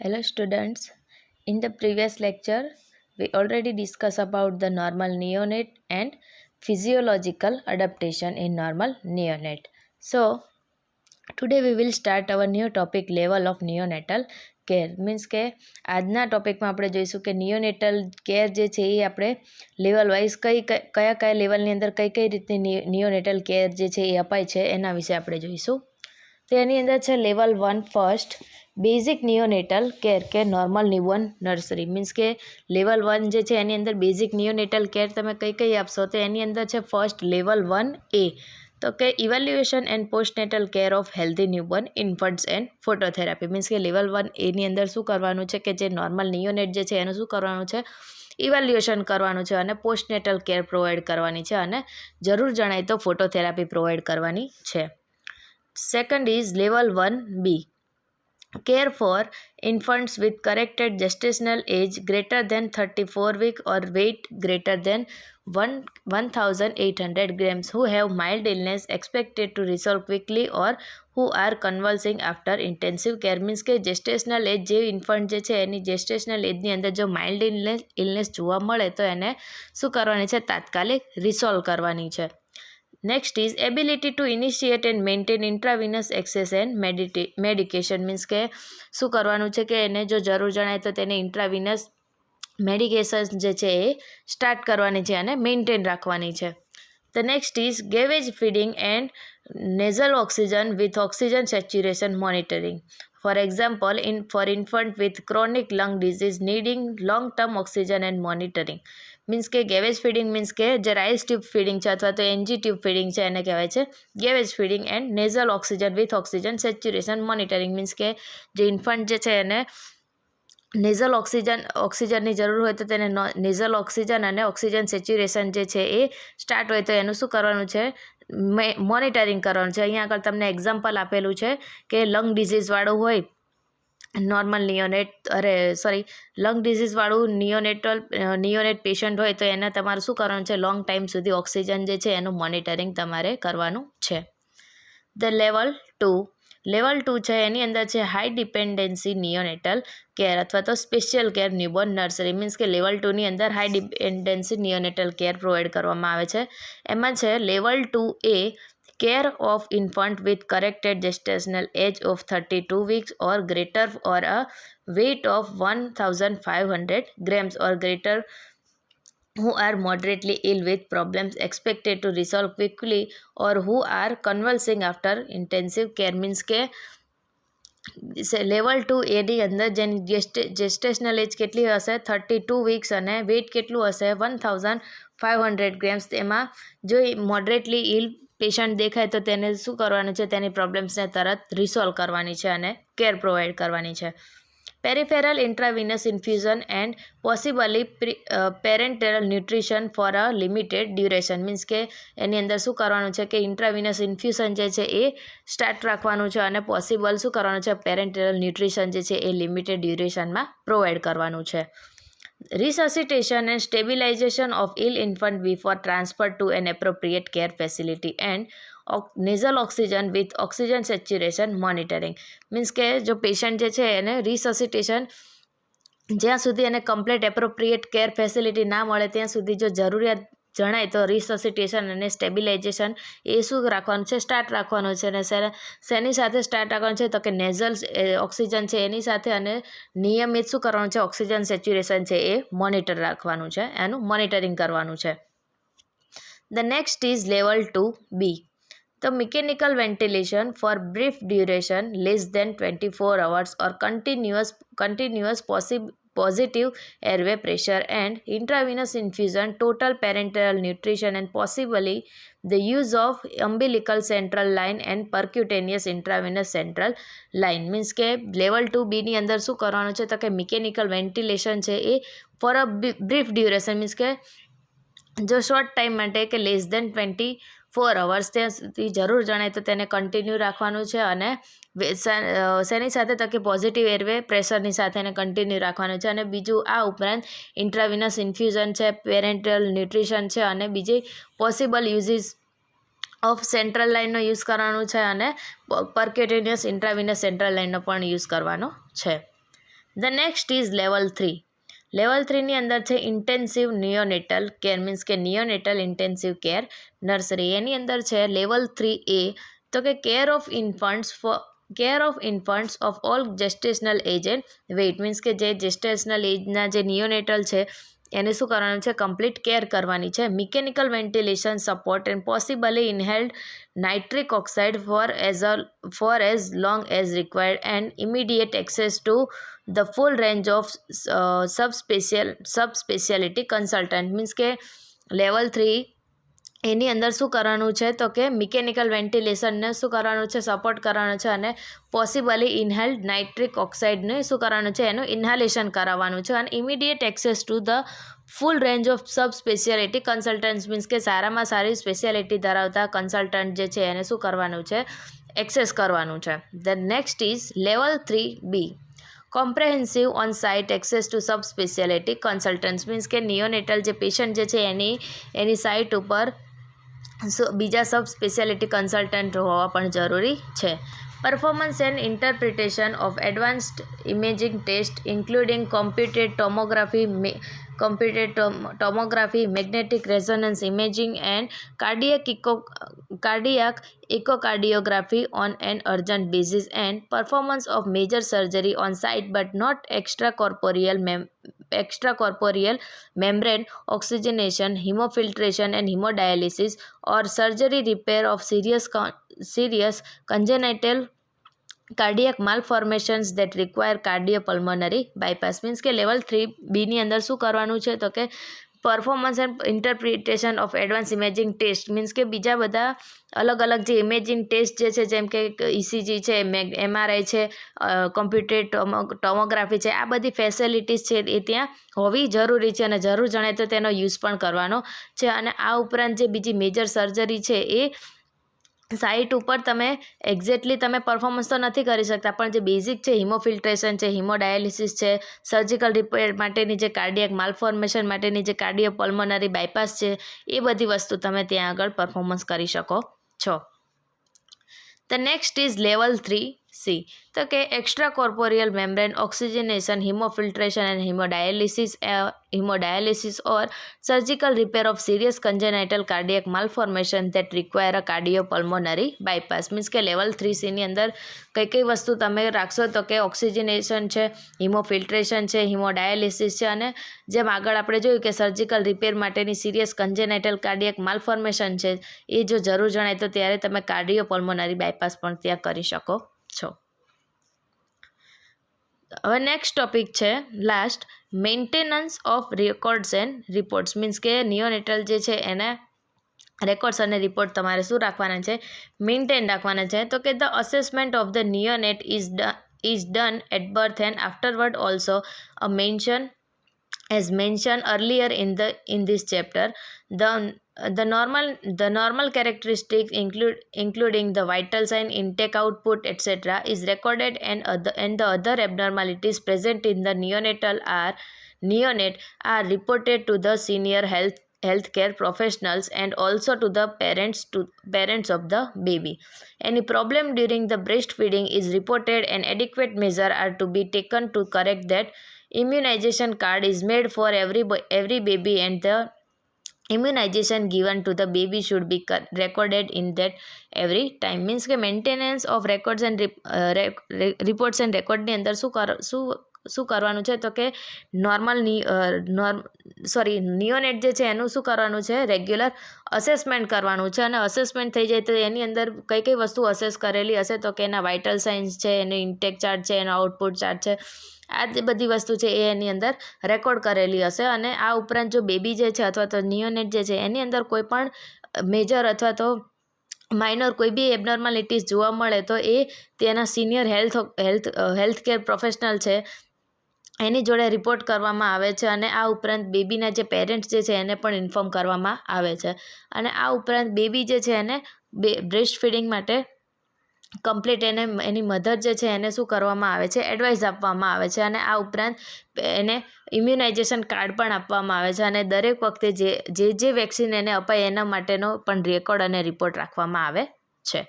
Hello students, in the previous lecture we already discussed about the normal neonate and physiological adaptation in normal neonate. So today we will start our new topic level of neonatal care means કે આજના ટોપિકમાં આપણે જોઈશું કે neonatal care જે છે એ આપણે level wise કયા લેવલની અંદર કઈ રીતની નિયોનેટલ કેર જે છે એ અપાય છે એના વિશે આપણે જોઈશું. તો એની અંદર છે level 1 first basic neonatal care કે નોર્મલ ન્યૂબોર્ન નર્સરી મીન્સ કે લેવલ 1 જે છે એની અંદર બેઝિક નિયોનેટલ કેર તમે કઈ આપશો તો એની અંદર છે ફર્સ્ટ લેવલ 1A તો કે evaluation and postnatal care of healthy newborn infants and phototherapy means કે લેવલ 1A અંદર શું કરવાનું છે કે જે નોર્મલ નિયોનેટ જે છે એનું શું કરવાનું છે ઇવેલ્યુએશન કરવાનું છે અને પોસ્ટનેટલ કેર પ્રોવાઈડ કરવાની છે અને જરૂર જણાય તો ફોટોથેરાપી પ્રોવાઈડ કરવાની છે. Second is level 1B. Care for infants with corrected gestational age greater than 34 weeks or weight greater than 1,800 grams who have mild illness expected to resolve quickly or who are convalescing after intensive care. Means કે જેસ્ટેશનલ એજ જે infant જે છે એની જેસ્ટેશનલ એજની અંદર જો mild illness જોવા મળે તો એને શું કરવાની છે તાત્કાલિક રિસોલ્વ કરવાની છે. Next is ability to initiate and maintain intravenous access and medication means કે શું કરવાનું છે કે એને જો જરૂર જણાય તો તેને ઇન્ટ્રાવિનસ મેડિકેશન જે છે એ સ્ટાર્ટ કરવાની છે અને મેન્ટેન રાખવાની છે. The next is gauge feeding and nasal oxygen with oxygen saturation monitoring. For example, for infant with chronic lung disease needing long-term oxygen and monitoring. Means કે ગેવેજ ફીડિંગ મીન્સ કે જે રાઇસ ટ્યુબ ફીડિંગ છે અથવા તો NG tube feeding છે એને કહેવાય છે gavage feeding and nasal oxygen with oxygen saturation monitoring means કે જે ઇન્ફન્ટ જે છે એને નેઝલ ઓક્સિજનની જરૂર હોય તો તેને નેઝલ ઓક્સિજન અને ઓક્સિજન સેચ્યુરેશન જે છે એ સ્ટાર્ટ હોય તો એનું શું કરવાનું છે મોનિટરિંગ કરવાનું છે. અહીંયા આગળ તમને એક્ઝામ્પલ આપેલું છે કે લંગ ડિઝીઝવાળું હોય નોર્મલ લંગ ડિઝીઝવાળું નિયોનેટ પેશન્ટ હોય તો એને તમારે શું કરવાનું છે લોંગ ટાઈમ સુધી ઓક્સિજન જે છે એનું મોનિટરિંગ તમારે કરવાનું છે. ધ લેવલ 2 છે એની અંદર છે હાઈ ડિપેન્ડન્સી નિયોનેટલ કેર અથવા તો special care newborn nursery means કે લેવલ 2ની અંદર high dependency neonatal care provide કરવામાં આવે છે. એમાં છે level 2A care of infant with corrected gestational age of 32 weeks or greater or a weight of 1,500 grams or greater who are moderately ill with problems expected to resolve quickly or who are convalescing after intensive care. Means કે level 2A અંદર જેની જેસ્ટેશનલ એજ કેટલી હશે 32 weeks અને weight કેટલું હશે 1,500 grams. એમાં જો મોડરેટલી ઇલ પેશન્ટ દેખાય તો તેને શું કરવાનું છે તેની પ્રોબ્લેમ્સને તરત રિસોલ્વ કરવાની છે અને કેર પ્રોવાઈડ કરવાની છે. Peripheral intravenous infusion and possibly parenteral nutrition for a limited duration means કે એની અંદર શું કરવાનું છે કે ઇન્ટ્રાવિનસ ઇન્ફ્યુઝન જે છે એ સ્ટાર્ટ રાખવાનું છે અને પોસિબલ શું કરવાનું છે પેરેન્ટલ ન્યુટ્રિશન જે છે એ લિમિટેડ ડ્યુરેશનમાં પ્રોવાઈડ કરવાનું છે. Resuscitation and stabilization of ill infant before transfer to an appropriate care facility and nasal oxygen with oxygen saturation monitoring. Means કે જો પેશન્ટ જે છે એને રિસસિટેશન જ્યાં સુધી એને કમ્પ્લીટ એપ્રોપ્રિએટ કેર ફેસિલિટી ના મળે ત્યાં સુધી જો જરૂરિયાત જણાય તો રિસસિટેશન અને સ્ટેબિલાઇઝેશન એ શું રાખવાનું છે સ્ટાર્ટ રાખવાનું છે અને શેની સાથે સ્ટાર્ટ રાખવાનું છે તો કે નેઝલ ઓક્સિજન છે એની સાથે અને નિયમિત શું કરવાનું છે ઓક્સિજન સેચ્યુરેશન છે એ મોનિટર રાખવાનું છે એનું મોનિટરિંગ કરવાનું છે. The next is level 2B. The mechanical ventilation for brief duration less than 24 hours or continuous positive airway pressure and intravenous infusion, total parenteral nutrition and possibly the use of umbilical central line and percutaneous intravenous central line. Means કે level 2B અંદર શું કરવાનું છે તો કે mechanical ventilation છે એ for a brief duration means કે જો શોર્ટ ટાઈમ માટે કે લેસ દેન 24 hours ત્યાં સુધી જરૂર જણાય તો તેને કન્ટિન્યુ રાખવાનું છે અને શેની સાથે તો કે પોઝિટિવ એરવે પ્રેશરની સાથે એને કન્ટિન્યુ રાખવાનું છે અને બીજું આ ઉપરાંત ઇન્ટ્રાવિનસ ઇન્ફ્યુઝન છે પેરેન્ટલ ન્યુટ્રિશન છે અને બીજી પોસિબલ યુઝીસ ઓફ સેન્ટ્રલ લાઇનનો યુઝ કરવાનું છે અને પર્ક્યુટેનિયસ ઇન્ટ્રાવિનસ સેન્ટ્રલ લાઇનનો પણ યુઝ કરવાનો છે. The next is level 3. Level 3ની અંદર છે ઇન્ટેન્સિવ નિયોનેટલ કેર, મીન્સ કે નિયોનેટલ ઇન્ટેન્સિવ કેર નર્સરી. એની અંદર છે લેવલ 3A, તો કે care of infants of all gestational age and weight, means કે જે જેસ્ટેશનલ એજના જે નિયોનેટલ છે એને શું કરવાનું છે, કમ્પ્લીટ કેર કરવાની છે. Mechanical ventilation support and possibly inhaled nitric oxide for as long as required and immediate access to the full range of subspecialty consultant, means કે લેવલ 3 એની અંદર શું કરવાનું છે, તો કે મિકેનિકલ વેન્ટિલેશનને શું કરવાનું છે, સપોર્ટ કરવાનું છે, અને પોસિબલી ઇનહેલ્ડ નાઇટ્રિક ઓક્સાઇડને શું કરવાનું છે, એનું ઇન્હાલેશન કરાવવાનું છે, અને immediate access to the full range of subspecialty consultants, means કે સારામાં સારી સ્પેશિયાલિટી ધરાવતા કન્સલ્ટન્ટ જે છે એને શું કરવાનું છે, એક્સેસ કરવાનું છે. The next is level 3B, comprehensive on site access to subspecialty consultants, means કે નિયોનેટલ જે પેશન્ટ જે છે એની સાઇટ ઉપર બીજા સબસ્પેશિયાલિટી કન્સલ્ટન્ટ હોવા પણ જરૂરી છે. Performance and interpretation of advanced imaging test including computed tomography, magnetic resonance imaging and cardiac echocardiography on an urgent disease and performance of major surgery on site but not extracorporeal membrane oxygenation, hemofiltration and hemodialysis, or surgery repair of serious congenital cardiac malformations that require cardiopulmonary bypass, means કે level 3B ની અંદર શું કરવાનું છે, તો કે performance and interpretation of advance imaging test, means કે બીજા બધા અલગ અલગ જે ઇમેજિંગ ટેસ્ટ જે છે, જેમ કે ECG છે, MRI છે, કોમ્પ્યુટેડ ટોમોગ્રાફી છે, આ બધી ફેસિલિટીઝ છે એ ત્યાં હોવી જરૂરી છે, અને જરૂર જણાય તો તેનો યુઝ પણ કરવાનો છે. અને આ ઉપરાંત જે બીજી મેજર સર્જરી છે એ સાઇટ ઉપર તમે એક્ઝેક્ટલી તમે પરફોર્મન્સ તો નથી કરી શકતા, પણ જે બેઝિક છે, હિમોફિલ્ટ્રેશન છે, હિમોડાયાલિસિસ છે, સર્જિકલ રિપેર માટેની જે કાર્ડિયક માલફોર્મેશન માટેની જે કાર્ડિયોપલ્મોનરી બાયપાસ છે, એ બધી વસ્તુ તમે ત્યાં આગળ પરફોર્મન્સ કરી શકો છો. The next is level 3C, તો કે extra corporeal membrane oxygenation, haemofiltration and haemodialysis or surgical repair of serious congenital cardiac malformation that require a cardiopulmonary bypass, means કે લેવલ 3Cની અંદર કઈ વસ્તુ તમે રાખશો, તો કે ઓક્સિજનેશન છે, હિમોફિલ્ટ્રેશન છે, હિમોડાયાલિસિસ છે, અને જેમ આગળ આપણે જોયું કે સર્જિકલ રિપેર માટેની સિરિયસ કન્જેનાઇટલ કાર્ડિયક માલફોર્મેશન છે, એ જો જરૂર જણાય તો ત્યારે તમે કાર્ડિયોપલ્મોનરી બાયપાસ પણ ત્યાં કરી શકો છો. હવે નેક્સ્ટ ટોપિક છે last, maintenance of records and reports, means કે નિયોનેટલ જે છે એને રેકોર્ડ્સ અને રિપોર્ટ તમારે શું રાખવાના છે, મેન્ટેન રાખવાના છે. તો કે the assessment of the neonate is done at birth and afterward also a mention as mentioned earlier in this chapter. The normal characteristics including the vital sign, intake, output, etc. is recorded, and the other abnormalities present in the neonate are reported to the senior healthcare professionals and also to the parents of the baby. Any problem during the breastfeeding is reported and adequate measures are to be taken to correct that. Immunization card is made for every baby, and the immunization given to the baby should be recorded in that every time. Means કે maintenance of records and reports and રેકોર્ડની અંદર શું કરવાનું છે, તો કે નિયોનેટ જે છે એનું શું કરવાનું છે, રેગ્યુલર અસેસમેન્ટ કરવાનું છે, અને અસેસમેન્ટ થઈ જાય તો એની અંદર કઈ વસ્તુ અસેસ કરેલી હશે, તો કે એના વાઇટલ સાઇન્સ છે, એનું ઇન્ટેક ચાર્ટ છે, એનો આઉટપુટ ચાર્ટ છે, આ જે બધી વસ્તુ છે એ એની અંદર રેકોર્ડ કરેલી હશે. અને આ ઉપરાંત જો બેબી જે છે અથવા તો નિયોનેટ જે છે એની અંદર કોઈ પણ મેજર અથવા તો માઇનર કોઈ બી એબનોર્માલિટીઝ જોવા મળે તો એ તેના સિનિયર હેલ્થકેર પ્રોફેશનલ છે એની જોડે રિપોર્ટ કરવામાં આવે છે. અને આ ઉપરાંત બેબીના જે પેરેન્ટ્સ જે છે એને પણ ઇન્ફોર્મ કરવામાં આવે છે. અને આ ઉપરાંત બેબી જે છે એને બ્રેસ્ટ ફીડિંગ માટે કમ્પ્લીટ એની મધર જે છે એને શું કરવામાં આવે છે, એડવાઇસ આપવામાં આવે છે. અને આ ઉપરાંત એને ઇમ્યુનાઇઝેશન કાર્ડ પણ આપવામાં આવે છે, અને દરેક વખતે જે વેક્સિન એને અપાય એના માટેનો પણ રેકોર્ડ અને રિપોર્ટ રાખવામાં આવે છે.